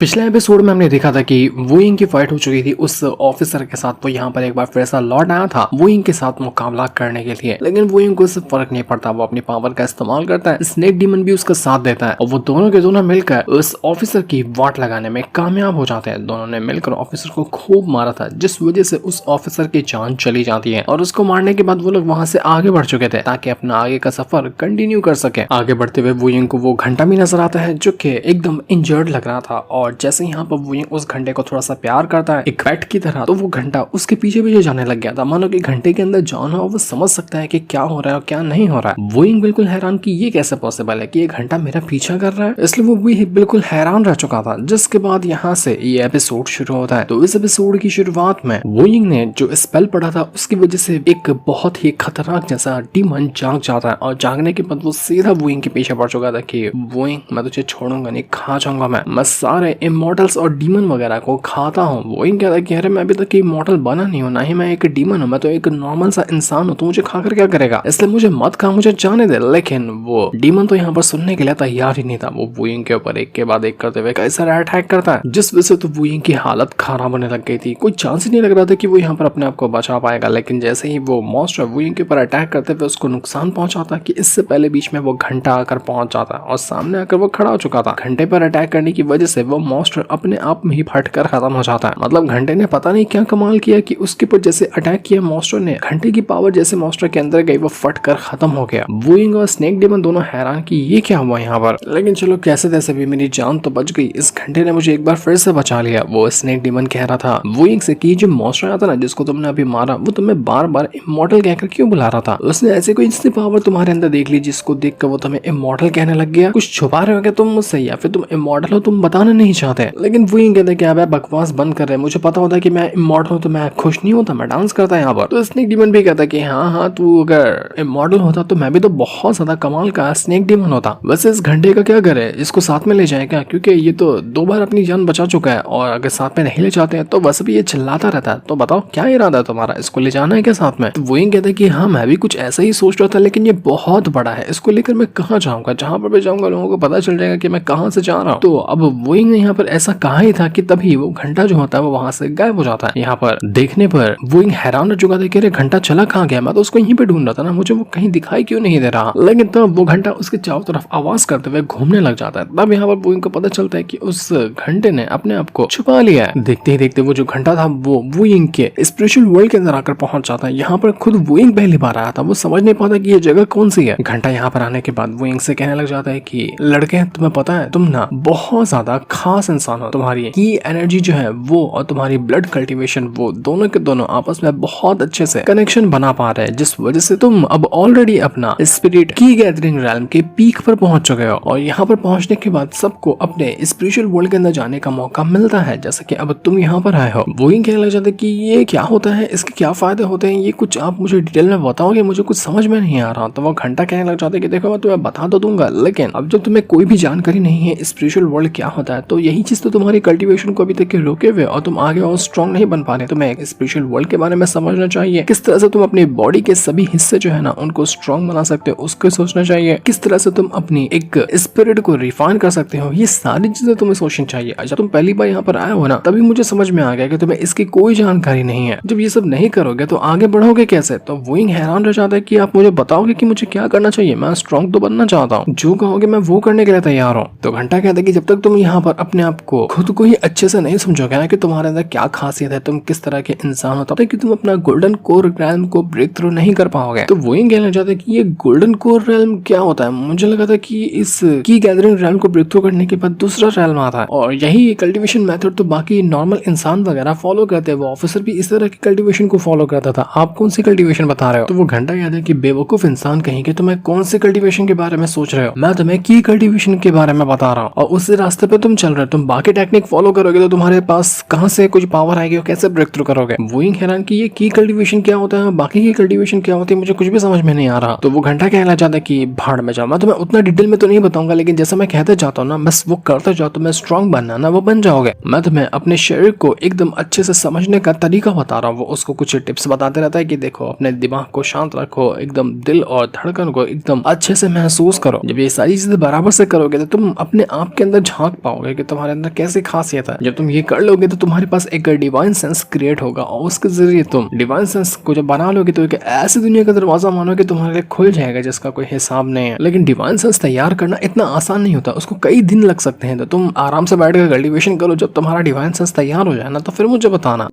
पिछले एपिसोड में हमने देखा था कि वुइंग की फाइट हो चुकी थी उस ऑफिसर के साथ। वो यहाँ पर एक बार फिर से लौट आया था वुइंग के साथ मुकाबला करने के लिए, लेकिन वुइंग को इससे फर्क नहीं पड़ता। वो अपनी पावर का इस्तेमाल करता है, स्नेक डीमन भी उसका साथ देता है और वो दोनों के दोनों मिलकर उस ऑफिसर की वाट लगाने में कामयाब हो जाते हैं। दोनों ने मिलकर ऑफिसर को खूब मारा था, जिस वजह से उस ऑफिसर की जान चली जाती है और उसको मारने के बाद वो लोग वहां से आगे बढ़ चुके थे ताकि अपना आगे का सफर कंटिन्यू कर सके। आगे बढ़ते हुए वुइंग को वो घंटा भी नजर आता है जो कि एकदम इंजर्ड लग रहा था, और जैसे यहाँ पर वुइंग उस घंटे को थोड़ा सा प्यार करता है एक पेट की तरह, तो वो घंटा उसके पीछे पीछे जाने लग गया था। मानो कि घंटे के अंदर जान हो, वो समझ सकता है कि क्या हो रहा है और क्या नहीं हो रहा है। वुइंग बिल्कुल हैरान कि ये कैसे पॉसिबल है कि ये घंटा मेरा पीछा कर रहा है, इसलिए वो भी बिल्कुल हैरान रह चुका था। जिसके बाद यहाँ से ये एपिसोड शुरू होता है। तो इस एपिसोड की शुरुआत में वुइंग ने जो स्पेल पढ़ा था उसकी वजह से एक बहुत ही खतरनाक जैसा डीमन जाग जाता है, और जागने के बाद वो सीधा वुइंग के पीछे पड़ चुका था कि वुइंग मैं तुझे छोड़ूंगा नहीं, खा जाऊंगा मैं सारे इमॉर्टल्स और डीमन वगैरह को खाता हूँ। वुइंग कहता है कि अरे मैं अभी तक इमॉर्टल बना नहीं हूँ, ना ही मैं एक डीमन हूँ, मैं तो एक नॉर्मल सा इंसान हूँ, तो मुझे खाकर क्या करेगा, इसलिए मुझे मत खा, मुझे जाने दे। लेकिन वो डीमन तो यहाँ पर सुनने के लिए तैयार ही नहीं था। वो वुइंग के ऊपर एक के बाद एक करते हुए कई सारे अटैक करता है, जिस वजह से तो वुइंग की हालत खराब होने लग गई थी। कोई चांस ही नहीं लग रहा था कि वो यहाँ पर अपने आप को बचा पाएगा। लेकिन जैसे ही वो मॉन्स्टर वुइंग के ऊपर अटैक करते हुए उसको नुकसान पहुंचाता कि इससे पहले बीच में वो घंटा आकर पहुंच जाता और सामने आकर वो खड़ा हो चुका था। घंटे पर अटैक करने की वजह से वो मॉन्स्टर अपने आप में ही फटकर खत्म हो जाता है। मतलब घंटे ने पता नहीं क्या कमाल किया कि उसके ऊपर जैसे अटैक किया मॉन्स्टर ने, घंटे की पावर जैसे मॉन्स्टर के अंदर गई वो फटकर खत्म हो गया। वुइंग और स्नेक डीमन दोनों हैरान कि ये क्या हुआ यहाँ पर। लेकिन चलो कैसे तैसे भी मेरी जान तो बच गई, इस घंटे ने मुझे एक बार फिर से बचा लिया। वो स्नेक डीमन कह रहा था वुइंग से कि जो मॉन्स्टर आता ना जिसको तुमने अभी मारा, वो तुम्हें बार बार इमॉर्टल कहकर क्यों बुला रहा था। उसने ऐसे कोई इंस्टी पावर तुम्हारे अंदर देख ली जिसको देखकर वो तुम्हें इमॉर्टल कहने लग गया। कुछ छुपा रहे हो क्या तुम मुझसे, या फिर तुम इमॉर्टल हो, तुम बताना नहीं चाहते। लेकिन वुइंग कहते क्या बकवास बंद कर रहे, मुझे पता होता कि मैं इमॉर्टल हूं तो मैं खुश नहीं होता, मैं डांस करता यहाँ पर। तो स्नेक डीमन भी कहता कि हाँ तू अगर इमॉर्टल होता तो मैं भी तो बहुत ज्यादा कमाल का स्नेक डीमन होता। वैसे इस घंटे का क्या करे, इसको साथ में ले जाए क्या, क्योंकि ये तो 2 बार अपनी जान बचा चुका है, और अगर साथ में नहीं ले जाते हैं तो वैसे भी ये चिल्लाता रहता है। तो बताओ क्या इरादा है तुम्हारा, इसको ले जाना है क्या साथ में। तो वुइंग कहता है कि हाँ मैं भी कुछ ऐसा ही सोच रहा था, लेकिन ये बहुत बड़ा है, इसको लेकर मैं कहाँ जाऊंगा, जहां पर भी जाऊंगा लोगों को पता चल जाएगा कि मैं कहाँ से जा रहा हूँ। तो अब वुइंग ने यहाँ पर ऐसा कहा ही था कि तभी वो घंटा जो होता है वो वहां से गायब हो जाता है। यहाँ पर देखने पर वुइंग हैरान हो चुका था कि अरे घंटा चला कहाँ गया, मैं तो उसको यहीं पे ढूंढ रहा था ना, मुझे वो कहीं दिखाई क्यों नहीं दे रहा। लेकिन तब वो घंटा उसके चारों तरफ आवाज करते हुए घूमने लग जाता है। तब यहाँ पर वुइंग को पता चलता है कि उस घंटे ने अपने आप को छुपा लिया है। देखते ही देखते वो जो घंटा था वो वुइंग के स्पिरिचुअल वर्ल्ड के अंदर आकर पहुंच जाता है। यहाँ पर खुद वुइंग पहली बार आया था, वो समझ नहीं पाता कि ये जगह कौन सी है। घंटा यहाँ पर आने के बाद वुइंग से कहने लग जाता है कि लड़के तुम्हें पता है तुम ना बहुत ज्यादा खास इंसान हो, तुम्हारी की एनर्जी जो है वो और तुम्हारी ब्लड कल्टीवेशन वो दोनों के दोनों आपस में बहुत अच्छे से कनेक्शन बना पा रहे हैं, जिस वजह से तुम अब ऑलरेडी अपना स्पिरिट की गैदरिंग रैल्म के पीक पर पहुंच चुके हो। और यहाँ पर पहुंचने के बाद सबको अपने स्पिरिचुअल वर्ल्ड के अंदर जाने का मौका मिलता है, जैसा कि अब तुम यहाँ पर आए हो। वुइंग कहने लग जाता है कि ये क्या होता है, इसके क्या फायदे होते हैं, ये कुछ आप मुझे डिटेल में बताओगे, मुझे कुछ समझ में नहीं आ रहा। तो वो घंटा कहने लग जाता है कि देखो मैं तुम्हें बता तो दूंगा, लेकिन अब जब तुम्हें कोई भी जानकारी नहीं है स्पिरिचुअल वर्ल्ड क्या होता है, तो यही चीज तो तुम्हारी कल्टीवेशन को अभी तक के रोके हुए और तुम आगे और स्ट्रॉन्ग नहीं बन पा रहे। तुम्हें एक स्पिरिचुअल वर्ल्ड के बारे में समझना चाहिए, किस तरह से तुम अपनी बॉडी के सभी हिस्से जो है ना उनको स्ट्रॉन्ग बना सकते हो, उसको सोचना चाहिए। किस तरह से तुम अपनी एक स्पिरिट को रिफाइन कर सकते हो, ये सारी चीजें तुम्हें सोचनी चाहिए। जब तुम पहली बार यहाँ पर आए हो ना, तभी मुझे समझ में आ गया कि तुम्हें इसकी कोई जानकारी नहीं है। जब ये सब नहीं करोगे तो आगे बढ़ोगे कैसे। तो वुइंग हैरान रह जाता है कि आप मुझे बताओगे कि मुझे क्या करना चाहिए, मैं स्ट्रॉन्ग तो बनना चाहता हूँ, जो कहोगे मैं वो करने के लिए तैयार हूँ। तो घंटा कहता है कि जब तक तुम यहाँ पर अपने आप को खुद को ही अच्छे से नहीं समझोगे ना कि तुम्हारे अंदर क्या खासियत है, तुम किस तरह के इंसान हो, तब तक कि तुम अपना गोल्डन कोर रैल्म को ब्रेक थ्रू नहीं कर पाओगे। तो वुइंग कहना चाहता है कि ये गोल्डन कोर रैल्म क्या होता है। मुझे लगा था कि इस की गैदरिंग रैल्म को ब्रेक थ्रू करने के बाद दूसरा रैल्म आता है, और यही कल्टीवेशन मेथड तो बाकी नॉर्मल इंसान वगैरह फॉलो करते हैं। वो ऑफिसर भी इस तरह की कल्टीवेशन को फॉलो करता था, आप कौन सी कल्टीवेशन बता रहे हो। तो वो घंटा याद है कि बेवकूफ इंसान कहीं के, तुम्हें कौन सी कल्टीवेशन के बारे में सोच रहे हो, मैं तुम्हें की कल्टीवेशन के बारे में बता रहा हूँ, और उस रास्ते पे तुम चल रहे हो। तुम बाकी टेक्निक फॉलो करोगे तो तुम्हारे पास कहाँ से कुछ पावर आएगी और कैसे ब्रेक थ्रू करोगे। वुइंग हैरान कि ये की कल्टीवेशन क्या होता है, बाकी की कल्टीवेशन क्या होती है, मुझे कुछ भी समझ में नहीं आ रहा। तो वो घंटा कहना चाहता है कि भाड़ में जाओ, मैं तुम्हें उतना डिटेल में तो नहीं बताऊंगा, लेकिन जैसा मैं कहते जाता हूँ ना बस वो करते जाओ, तुम्हें स्ट्रॉन्ग बनना ना वो बन जाओगे। मैं तुम्हें अपने शरीर को एकदम अच्छे से समझने का तरीका बता रहा हूँ। वो उसको कुछ टिप्स बताते रहता है कि देखो अपने दिमाग को शांत रखो, एकदम दिल और धड़कन को एकदम अच्छे से महसूस करो। जब ये सारी चीजें बराबर से करोगे तो तुम अपने आप के अंदर झांक पाओगे कि तुम्हारे अंदर कैसी खासियत है। जब तुम ये कर लोगे तो तुम्हारे पास एक डिवाइन सेंस क्रिएट होगा और उसके जरिए तुम डिवाइन सेंस को जब बना लोगे तो एक ऐसी दुनिया का दरवाजा मानो कि तुम्हारे लिए खुल जाएगा जिसका कोई हिसाब नहीं है। लेकिन डिवाइन सेंस तैयार करना इतना आसान नहीं होता, उसको कई दिन लग सकते हैं। तो तुम आराम से बैठ कर कल्टीवेशन करो, जब तुम्हारा डिवाइन सेंस तैयार हो जाए ना तो फिर मुझे बताना।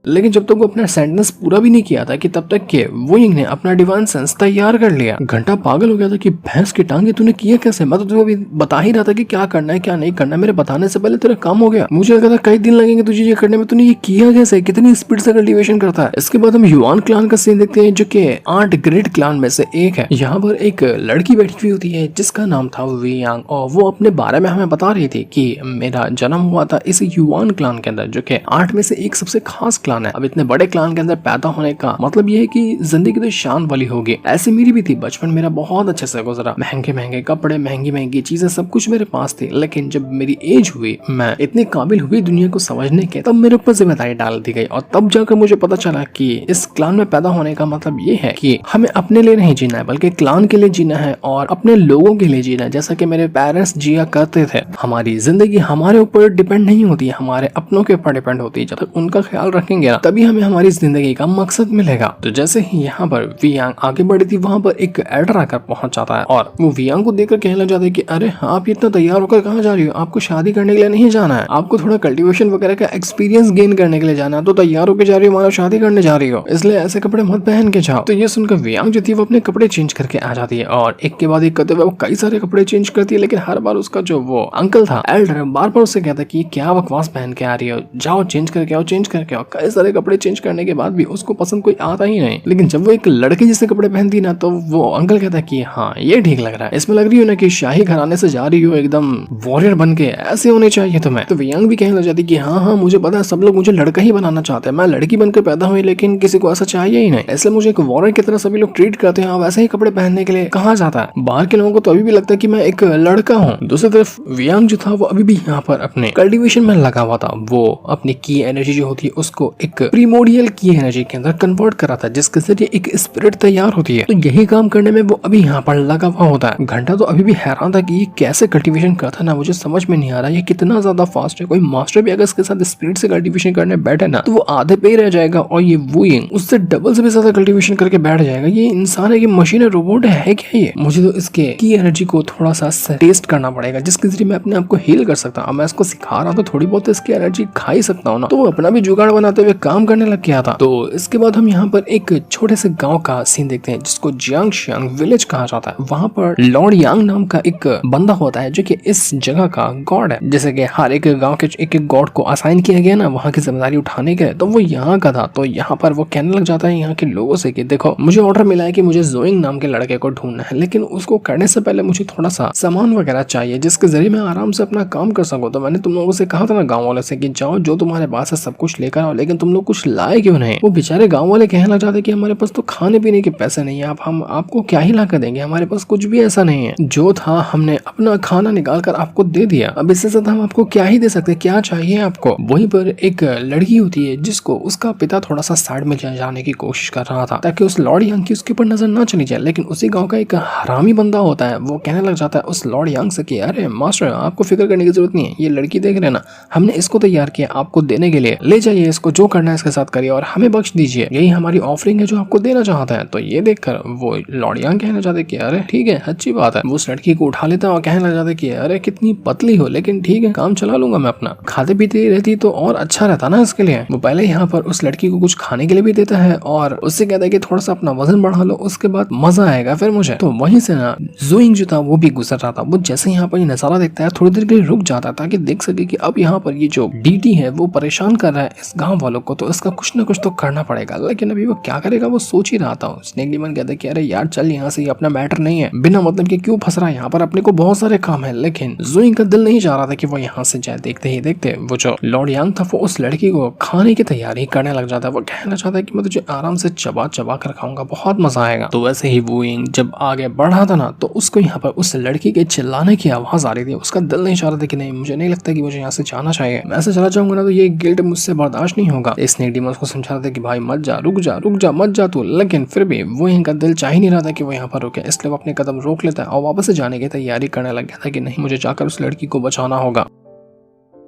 लेकिन जब तक वो अपना सेंटेंस पूरा भी नहीं किया था कि तब तक के वुइंग ने अपना डिवाइन सेंस तैयार कर लिया। घंटा पागल हो गया था कि भैंस की टांगे तूने किया कैसे। मैं तो तुझे अभी बता ही रहा था कि क्या करना है क्या नहीं करना है, मेरे बताने से पहले तेरा काम हो गया। मुझे लगा था कई दिन लगेंगे तुझे ये करने में, तूने ये किया कैसे, कितनी स्पीड से कल्टीवेशन करता है। इसके बाद हम युआन क्लान का सीन देखते हैं जो कि 8 ग्रेट क्लान में से एक है। यहाँ पर एक लड़की बैठी हुई होती है जिसका नाम था वियांग और वो अपने बारे में हमें बता रही थी कि मेरा जन्म हुआ था इस युआन क्लान के अंदर जो कि 8 में से एक सबसे खास क्लान है। अब इतने बड़े क्लान के अंदर पैदा होने का मतलब ये है कि जिंदगी तो शान वाली होगी। ऐसे मेरी भी थी, बचपन मेरा बहुत अच्छे से गुजरा, महंगे महंगे कपड़े, महंगी महंगी चीजें, सब कुछ मेरे पास थी। लेकिन जब मेरी एज हुई, मैं इतने काबिल हुई दुनिया को समझने के, तब मेरे ऊपर जिम्मेदारी डाल दी गई और तब जाकर मुझे पता चला कि इस क्लान में पैदा होने का मतलब ये है कि हमें अपने लिए नहीं जीना है बल्कि क्लान के लिए जीना है और अपने लोगों के लिए जीना है, जैसा कि मेरे पेरेंट्स जिया करते थे। हमारी जिंदगी हमारे ऊपर डिपेंड नहीं होती है, हमारे अपनों के ऊपर डिपेंड होती है। जब तक उनका ख्याल रखेंगे ना तभी हमें हमारी जिंदगी का मकसद मिलेगा। तो जैसे ही यहाँ पर वियांग आगे बढ़ी थी, वहाँ पर एक एल्डर आकर पहुंच जाता है और वो वियांग को देखकर कहने लग जाता है कि अरे आप इतना तैयार होकर कहाँ जा रही हो, आपको शादी करने के लिए नहीं जाना है, आपको थोड़ा कल्टीवेशन वगैरह का एक्सपीरियंस गेन करने के लिए जाना है, तो तैयार होकर जा रही हो, मानो शादी करने जा रही हो, इसलिए ऐसे कपड़े मत पहन के जाओ। तो ये सुनकर वियांग जो थी वो अपने कपड़े चेंज करके आ जाती है और एक के बाद एक करते हुए वो कई सारे कपड़े चेंज करती है। लेकिन हर बार उसका जो वो अंकल था एल्डर बार बार उससे कहता कि क्या बकवास पहन के आ रही हो, जाओ चेंज करके आओ, चेंज करके आओ। कई सारे कपड़े चेंज करने के बाद भी उसको पसंद कोई आता ही नहीं। लेकिन जब वो एक लड़के जैसे कपड़े पहनती ना तो वो अंकल कहता कि हाँ ये ठीक लग रहा है, इसमें लग रही हो ना कि शाही घराने से जा रही हो, एकदम वॉरियर बन के, ऐसे होने चाहिए तुम्हें। तो वियांग भी कहने लग जाती कि हाँ हाँ मुझे पता है, सब लोग मुझे लड़का ही बनाना चाहते हैं, मैं लड़की बनकर पैदा हुई लेकिन किसी को ऐसा चाहिए ही नहीं, इसलिए मुझे एक वॉरियर की तरह सभी लोग ट्रीट करते हैं। अब ऐसे ही कपड़े पहनने के लिए कहा जाता है। बाहर के लोगों को तो अभी भी लगता है कि मैं एक लड़का हूँ। दूसरी तरफ वियांग जो था वो अभी भी यहाँ पर अपने कल्टीवेशन में लगा हुआ था। वो अपनी की एनर्जी जो होती है उसको एक प्रीमोडियल की एनर्जी के अंदर कन्वर्ट करा था जिसके जरिए एक स्पिरिट तैयार होती है। तो यही काम करने में वो अभी यहाँ पर लगा हुआ होता है। घंटा तो अभी भी हैरान था कि ये कैसे कल्टीवेशन करता ना, मुझे समझ में नहीं आ रहा ये कितना ज्यादा फास्ट है। कोई मास्टर भी अगर इसके साथ स्पीड से कल्टीवेशन करने बैठे ना तो वो आधे पे ही रह जाएगा और ये वुइंग उससे डबल से भी ज्यादा कल्टीवेशन करके बैठ जाएगा। ये इंसान है कि मशीन है, रोबोट है क्या ये? मुझे तो इसके की एनर्जी को थोड़ा सा टेस्ट करना पड़ेगा जिसके जरिए मैं अपने आप को हील कर सकता हूँ। मैं इसको सिखा रहा हूँ तो थोड़ी बहुत इसकी एनर्जी खा ही सकता हूँ ना। तो वो अपना भी जुगाड़ बनाते हुए काम करने लग गया था। तो इसके बाद हम यहाँ पर एक छोटे से गांव का सीन देखते हैं जिसको जियांगशियांग विलेज कहा जाता है। वहाँ पर लॉर्ड यांग नाम का एक बंदा होता है जो कि इस जगह का गॉड है। जैसे कि हर एक गांव के एक एक गॉड को असाइन किया गया ना वहाँ की जिम्मेदारी उठाने के, तो वो यहाँ का था। तो यहाँ पर वो कहने लग जाता है यहाँ के लोगों से कि देखो मुझे ऑर्डर मिला है कि मुझे जोइंग नाम के लड़के को ढूंढना है, लेकिन उसको करने से पहले मुझे थोड़ा सा सामान वगैरह चाहिए जिसके जरिए मैं आराम से अपना काम कर सकूं। तो मैंने तुम लोगों से कहा था ना गाँव वाले से कि जाओ जो तुम्हारे पास है सब कुछ लेकर आओ, लेकिन तुम लोग कुछ लाए क्यों नहीं? वो बेचारे गाँव वाले कहने लग जाते कि हमारे पास तो खाने पीने के पैसे नहीं है, हम आपको क्या ही ला कर देंगे, हमारे पास कुछ भी ऐसा नहीं है, जो था हमने अपना खाना निकाल कर आपको दे दिया, अब इससे ज्यादा हम आपको क्या ही दे सकते, क्या चाहिए आपको? वहीं पर एक लड़की होती है जिसको उसका पिता थोड़ा सा साइड में जाने की कोशिश कर रहा था ताकि उस लॉर्ड यांग की उसके ऊपर नजर ना चली जाए। लेकिन उसी गांव का एक हरामी बंदा होता है, वो कहने लग जाता है उस लॉर्ड यांग से कि अरे मास्टर आपको फिक्र करने की जरूरत नहीं है, ये लड़की देख रहे ना, हमने इसको तैयार किया आपको देने के लिए, ले जाइए इसको, जो करना है इसके साथ करिए और हमें बख्श दीजिए, यही हमारी ऑफरिंग है जो आपको देना चाहता है। तो ये देखकर वो लॉर्ड यांग कहना चाहते कि अरे ठीक है अच्छी बात है। वो उस लड़की को उठा लेता है और कहने लग जाते कि अरे कितनी पतली हो, लेकिन ठीक है काम चला लूंगा मैं अपना, खाते पीते रहती तो और अच्छा रहता ना इसके लिए। वो पहले यहाँ पर उस लड़की को कुछ खाने के लिए भी देता है और उससे कहता है कि थोड़ा सा अपना वजन बढ़ा लो, उसके बाद मजा आएगा फिर मुझे। तो वहीं से ना जोइंग जो था वो भी गुजर रहा था। वो जैसे यहाँ पर ये नजारा देखता है थोड़ी देर के लिए रुक जाता है ताकि देख सके कि अब यहाँ पर ये जो डीटी है वो परेशान कर रहा है इस गाँव वालों को, तो इसका कुछ ना कुछ तो करना पड़ेगा। लेकिन अभी वो क्या करेगा वो सोच ही रहा था। स्नेक डीमन कहता है कि अरे यार चल यहाँ से, ये अपना मैटर नहीं है, बिना मतलब के क्यों फंस रहा है यहाँ पर, अपने को बहुत सारे काम है। लेकिन जोइंग का दिल नहीं चाह रहा था कि वो यहाँ से जाए। देखते ही देखते वो जो लॉर्ड यांग था वो उस लड़की को खाने की तैयारी करने लग जाता है। वो कहना चाहता है कि मैं तुझे आराम से चबा चबा कर खाऊंगा, बहुत मजा आएगा। तो वैसे ही वुइंग जब आगे बढ़ रहा था ना तो उसको यहाँ पर उस लड़की के चिल्लाने की आवाज आ रही थी। उसका दिल नहीं चाह रहा था कि नहीं, मुझे नहीं लगता कि मुझे यहाँ से जाना चाहिए, मैं ऐसे चला जाऊंगा ना तो ये गिल्ट मुझसे बर्दाश्त नहीं होगा। स्नेक डीमन उसको समझा रहा था कि भाई मत जा, रुक जा रुक जा, मत जा तू। लेकिन फिर भी वो इनका दिल चाह ही नहीं रहा था कि वो यहाँ पर रुके, इसलिए वो अपने कदम रोक लेता है और वापस से जाने की तैयारी करने लग गया था कि नहीं मुझे जाकर उस लड़की को बचाना होगा।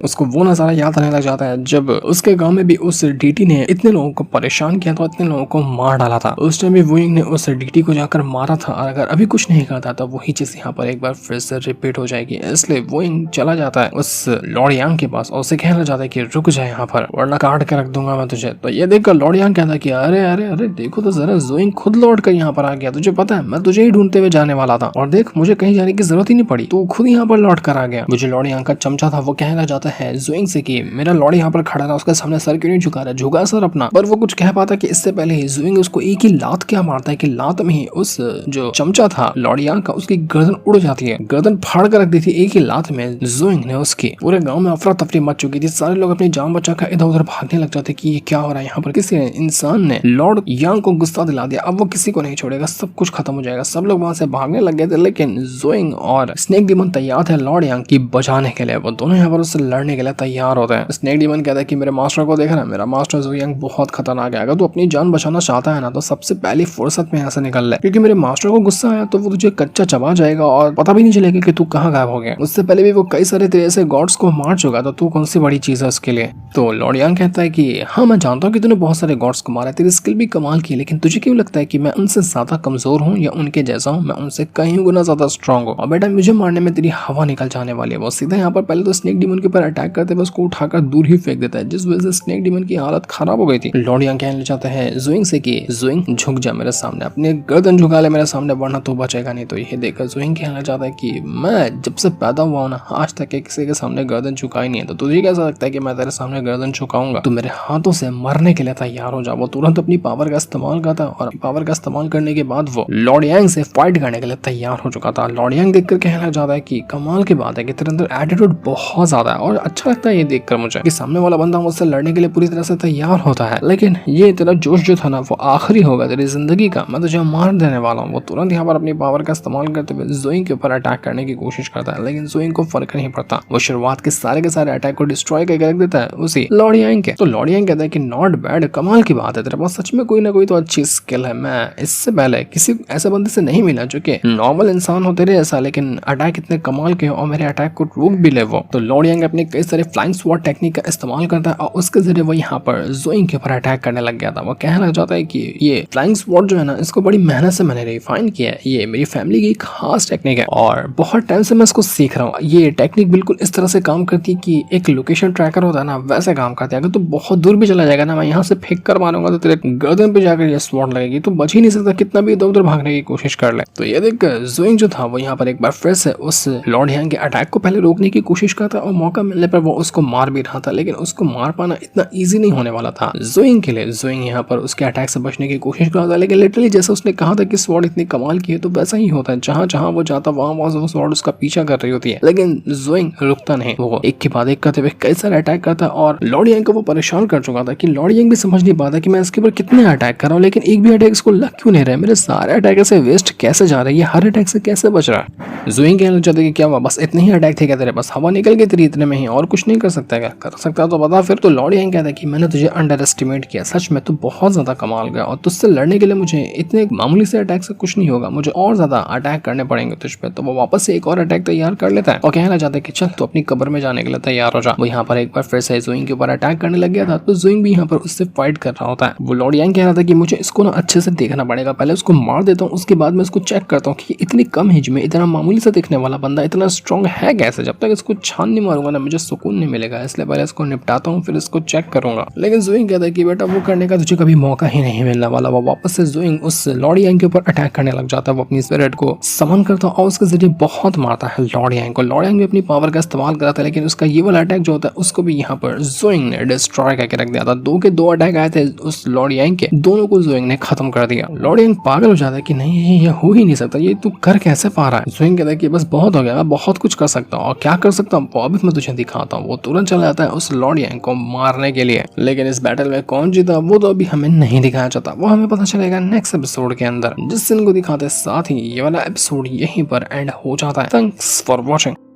उसको वो नजारा याद आने लग जाता है जब उसके गांव में भी उस डीटी ने इतने लोगों को परेशान किया था, इतने लोगों को मार डाला था। उस टाइम भी वुइंग ने उस डीटी को जाकर मारा था और अगर अभी कुछ नहीं करता तो वही चीज यहाँ पर एक बार फिर से रिपीट हो जाएगी। इसलिए वुइंग चला जाता है उस लॉर्ड यांग के पास और उसे कहना चाहता है कि रुक जाए यहाँ पर वरना काट के रख दूंगा मैं तुझे। तो ये देखकर लॉर्ड यांग कहता है कि अरे अरे अरे देखो तो जरा, वुइंग खुद लौट कर यहाँ पर आ गया। तुझे पता है मैं तुझे ही ढूंढते हुए जाने वाला था और देख मुझे कहीं जाने की जरूरत ही नहीं पड़ी, तू खुद यहाँ पर लौट कर आ गया। मुझे लॉर्ड यांग का चमचा था वो कहना चाहता है वुइंग से कि मेरा लॉर्ड यहाँ पर खड़ा रहा, उसके सामने सर क्यों नहीं झुका रहा, झुका सर अपना। पर वो कुछ कह पाता कि इससे पहले ही वुइंग उसको एक ही लात क्या मारता है कि लात में ही उस जो चमचा था लॉर्ड यांग का उसकी गर्दन उड़ जाती है, गर्दन फाड़ कर रख दी थी एक ही लात में। वुइंग ने उसकी पूरे गांव में अफरा तफरी मच चुकी थी, सारे लोग अपनी जान बचाकर इधर उधर भागने लग जाते कि ये क्या हो रहा है यहाँ पर। किसी इंसान ने लॉर्ड यांग को गुस्सा दिला दिया, अब वो किसी को नहीं छोड़ेगा, सब कुछ खत्म हो जाएगा। सब लोग वहां से भागने लग गए थे लेकिन वुइंग और स्नेक डीमन तैयार थे लॉर्ड यांग की बचाने के लिए। वो दोनों यहाँ पर उससे लड़ने के लिए तैयार होते हैं। स्नेक डीमन कहता है कि मेरे मास्टर को देखा ना, मेरा मास्टर वुइंग बहुत खतरनाक है, अगर तू अपनी जान बचाना चाहता है ना तो सबसे पहली फुर्सत में यहाँ से निकल ले, क्योंकि मेरे मास्टर को गुस्सा आया तो वो तुझे कच्चा चबा जाएगा और पता भी नहीं चलेगा कि तू कहाँ गायब हो गया। उससे पहले भी वो कई सारे तेरे से गॉड्स को मार चुका, तो तू कौन सी बड़ी चीज है उसके लिए। तो लॉर्ड यांग कहता है कि हाँ मैं जानता हूँ कि तूने बहुत सारे गॉड्स को मारा, तेरी स्किल भी कमाल की, लेकिन तुझे क्यों लगता है कि मैं उनसे ज्यादा कमजोर हूँ या उनके जैसा हूँ? मैं उनसे कहीं गुना ज्यादा स्ट्रॉन्ग हूँ और बेटा मुझे मारने में तेरी हवा निकल जाने वाली है। वो सीधा यहाँ पर पहले तो स्नेक डीमन के ऊपर अटैक करते हुए उसको उठाकर दूर ही फेंक देता है, जिस वजह से स्नेक डीमन की हालत खराब हो गई थी। लॉर्ड यांग कहना चाहता है वुइंग से कि वुइंग झुक जा मेरे सामने, अपने गर्दन झुका ले मेरे सामने वरना तू बचेगा नहीं। तो ये देखकर वुइंग कहना चाहता है कि मैं जब से पैदा हुआ हूं ना आज तक किसी के सामने गर्दन झुकाई नहीं है, तो तुझे कैसा लगता है कि मैं तेरे सामने गर्दन झुकाऊंगा? तो मेरे हाथों से मरने के लिए तैयार हो जा। वो तुरंत अपनी पावर का इस्तेमाल करता और पावर का इस्तेमाल करने के बाद वो लॉर्ड यांग से फाइट करने के लिए तैयार हो चुका था। लॉर्ड यांग देखकर कहना चाहता है कि कमाल की बात है कि तेरे अंदर एटीट्यूड बहुत ज्यादा है और अच्छा लगता है ये देखकर मुझे कि सामने वाला बंदा मुझसे लड़ने के लिए पूरी तरह से तैयार होता है, लेकिन ये तेरा जोश जो था ना वो आखिरी होगा तेरी जिंदगी का, मैं तुझे मार देने वाला हूँ। वो तुरंत यहाँ पर अपनी पावर का इस्तेमाल करते हुए वुइंग के ऊपर अटैक करने की कोशिश करता है, लेकिन वुइंग को फर्क नहीं पड़ता। वो शुरुआत के सारे अटैक को डिस्ट्रॉय करके रख देता है उसी लॉर्ड यांग के। तो लॉर्ड यांग कहता है कि नॉट बैड, कमाल की बात है, तेरे पास सच में कोई ना कोई तो अच्छी स्किल है। मैं इससे पहले किसी ऐसे बंदे से नहीं मिला जो कि नॉर्मल इंसान हो तेरे ऐसा, लेकिन अटैक इतने कमाल के हो और मेरे अटैक को रोक भी ले। वो तो लॉर्ड यांग अपने कई सारे फ्लाइंग स्वॉर्ड टेक्निक का इस्तेमाल करता है और उसके जरिए वो यहाँ पर वुइंग के ऊपर अटैक करने लग गया था। वो कहना चाहता है कि ये फ्लाइंग स्वॉर्ड जो है ना इसको बड़ी मेहनत से मैंने रिफाइन किया है, ये मेरी फैमिली की खास टेक्निक है और बहुत टाइम से मैं इसको सीख रहा हूँ। ये टेक्निक बिल्कुल इस तरह से काम करती है कि एक लोकेशन ट्रैकर होता है ना वैसे काम करती है। अगर तू बहुत दूर भी चला जाएगा ना, मैं यहाँ से फेंक कर मारूंगा तो तेरे गर्दन पे जाकर ये स्वॉर्ड लगेगी, तो बच ही नहीं सकता कितना भी इधर उधर भागने की कोशिश कर ले। तो ये देख वुइंग जो था वो यहाँ पर एक बार फिर से उस लॉर्ड यांग के अटैक को पहले रोकने की कोशिश करता और मौका मिलने पर वो उसको मार भी रहा था, लेकिन उसको मार पाना इतना इजी नहीं होने वाला था वुइंग के लिए। वुइंग यहाँ पर उसके अटैक से बचने की कोशिश कर रहा था, लेकिन लिटरली जैसे उसने कहा था कि स्वॉर्ड इतनी कमाल की है तो वैसा ही होता है, जहां जहां वो जाता वहां वो स्वॉर्ड उसका पीछा कर रही होती है, लेकिन वुइंग रुकता नहीं। वो एक के बाद एक करते हुए कई सारे अटैक करता और लॉर्ड यांग को वो परेशान कर चुका था कि लॉर्ड यांग भी समझ नहीं पाता कि मैं इसके ऊपर कितने अटैक कर रहा हूँ, लेकिन एक भी अटैक इसको लग क्यों नहीं रहा है, मेरे सारे अटैक से वेस्ट कैसे जा रहे हैं, ये हर अटैक से कैसे बच रहा है। वुइंग कहना चाहते कि क्या बस इतने ही अटैक थे क्या तेरे पास, हवा निकल गई तेरी इतने में ही, और कुछ नहीं कर सकता क्या? कर सकता तो बता फिर। तो लॉर्ड यांग कहता है कि मैंने तुझे अंडर एस्टिमेट किया, सच में तू बहुत ज्यादा कमाल गया और तुझसे लड़ने के लिए मुझे इतने मामूली से अटैक से कुछ नहीं होगा, मुझे और ज्यादा अटैक करने पड़ेंगे तुझ पे। तो वो वापस से एक और अटैक तैयार कर लेता है और कहना चाहता है कि चल तो अपनी कब्र में जाने के लिए तैयार हो जा। वो यहाँ पर एक बार फिर से वुइंग के ऊपर अटैक करने लग गया था, तो वुइंग भी यहाँ पर उससे फाइट कर रहा होता है। वो लॉर्ड यांग कह रहा था कि मुझे इसको ना अच्छे से देखना पड़ेगा, पहले उसको मार देता हूँ उसके बाद मैं इसको चेक करता हूँ कि इतनी कम एज में इतना मामूली से दिखने वाला बंदा इतना स्ट्रॉन्ग है कैसे। जब तक इसको छान नहीं मारूंगा ना मुझे सुकून नहीं मिलेगा, इसलिए पहले इसको निपटाता हूँ फिर इसको चेक करूंगा। लेकिन वुइंग कहता है कि बेटा वो करने का तुझे कभी मौका ही नहीं मिलने वाला। वो वापस से वुइंग उस लॉर्ड यांग के ऊपर अटैक करने लग जाता है, वो अपनी स्पिरिट को समन करता है और उसके जरिए बहुत मारता है लॉर्ड यांग को। लॉर्ड यांग भी अपनी पावर का इस्तेमाल करता है, लेकिन उसका ये वाला अटैक जो होता है उसको भी यहाँ पर वुइंग ने डिस्ट्रॉय करके रख दिया था। दो के दो अटैक आए थे उस लॉर्ड यांग के, दोनों को वुइंग ने खत्म कर दिया। लॉर्ड यांग पागल हो जाता है कि नहीं ये हो ही नहीं सकता, ये तू कर कैसे पा रहा है। वुइंग कहता है कि बस बहुत हो गया, मैं बहुत कुछ कर सकता हूँ और क्या कर सकता हूँ वो अभी मैं तुझे दिखाता हूँ। वो तुरंत चला जाता है उस लॉर्ड यांग को मारने के लिए, लेकिन इस बैटल में कौन जीता वो तो अभी हमें नहीं दिखाया जाता, वो हमें पता चलेगा नेक्स्ट एपिसोड के अंदर, जिस दिन को दिखाते साथ ही ये वाला एपिसोड यहीं पर एंड हो जाता है। Thanks for watching.